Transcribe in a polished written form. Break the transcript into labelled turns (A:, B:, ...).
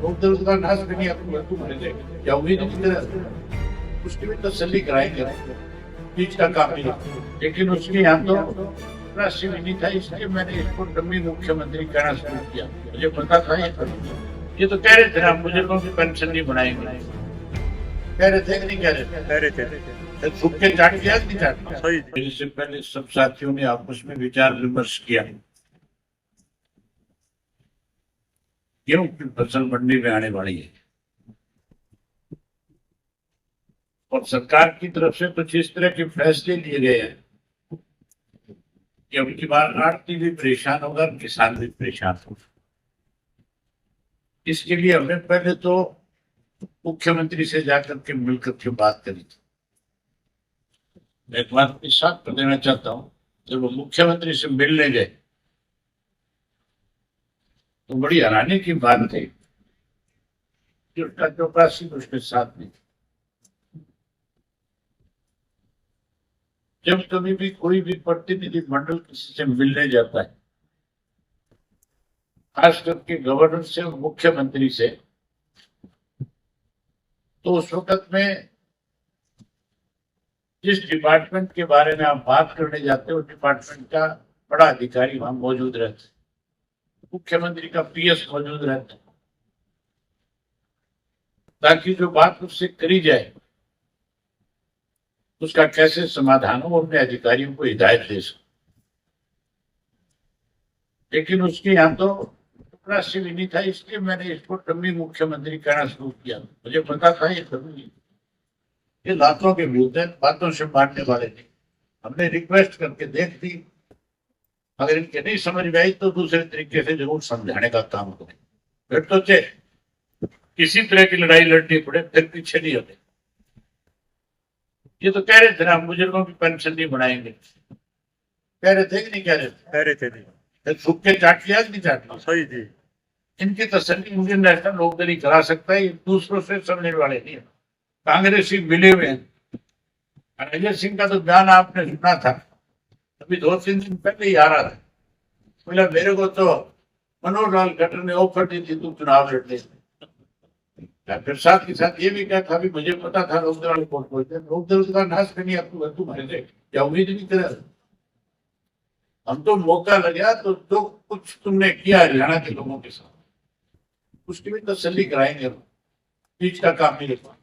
A: लोकदल का नाश करनी आपको वस्तु बने जाएगी या उम्मीद की तरह उसकी भी तसल्ली कराएंगे, बीच का काम नहीं। लेकिन उसके यहाँ तो राष्ट्रीय नहीं था, इसलिए मैंने इसको डम्मी मुख्यमंत्री कहना शुरू किया। मुझे पता था ये तो कह रहे थे ना बुजुर्गों की पेंशन नहीं बनाएंगे, कह रहे थे कि नहीं कह रहे थे, थूक के चाट किया नहीं चाट। इससे पहले सब साथियों ने आपस में विचार विमर्श किया। गेहूं की फसल मंडी में आने वाली है और सरकार की तरफ से कुछ इस तरह के फैसले लिए गए हैं कि अब की बार आड़ती भी परेशान होगा, किसान भी परेशान होगा। इसके लिए हमने पहले तो मुख्यमंत्री से जाकर के मिलकर के बात करी थी। मैं एक बार इस साथ कर देना चाहता हूं, जब वो मुख्यमंत्री से मिलने गए तो बड़ी हैरानी की बात थी कि उसका चौपासी उसके साथ नहीं। जब कभी भी कोई भी प्रतिनिधि मंडल किसी से मिलने जाता है, खास करके गवर्नर से और मुख्यमंत्री से, तो उस वक्त में जिस डिपार्टमेंट के बारे में आप बात करने जाते हो, डिपार्टमेंट का बड़ा अधिकारी वहां मौजूद रहता है, मुख्यमंत्री का पीएस मौजूद रहता है, ताकि जो बात उससे करी जाए उसका कैसे समाधान हो, अपने अधिकारियों को हिदायत दे सके। लेकिन उसके यहाँ तो राष्ट्रीय नहीं था, इसलिए मैंने इसको डम्मी मुख्यमंत्री कहना शुरू किया। मुझे पता था ये बातों के विरुद्ध है, बातों से मारने वाले नहीं। हमने रिक्वेस्ट करके देख दी, अगर इनके नहीं समझ में आई तो दूसरे तरीके से जरूर समझाने का काम करें। फिर तो किसी तरह की लड़ाई लड़नी पड़े, फिर पीछे नहीं होते। ये तो कह रहे थे ना बुजुर्गों की पेंशन नहीं बनाएंगे, कह रहे थे कि नहीं कह रहे थे, थूक के चाट लिया नहीं चाट लिया। सही जी। इनकी तसल्ली इंडियन नेशनल लोकदल ही करा सकता है, दूसरों से समझने वाले नहीं है। कांग्रेसी मिले हुए हैं। अजय सिंह का तो बयान आपने सुना था, अभी 2-3 दिन पहले ही आ रहा था, बोला मेरे को तो मनोहर लाल खट्टर ने ऑफर दी थी तुम चुनाव लड़ने। फिर साथ के साथ ये भी कहा था, मुझे पता था लोकदल का नाश करनी आपको वस्तु बने जाएगी या उम्मीद नहीं तरह। हम तो मौका लगा तो जो कुछ तुमने किया हरियाणा के लोगों के साथ उसकी भी तसल्ली कराएंगे, बीच का काम नहीं रखा।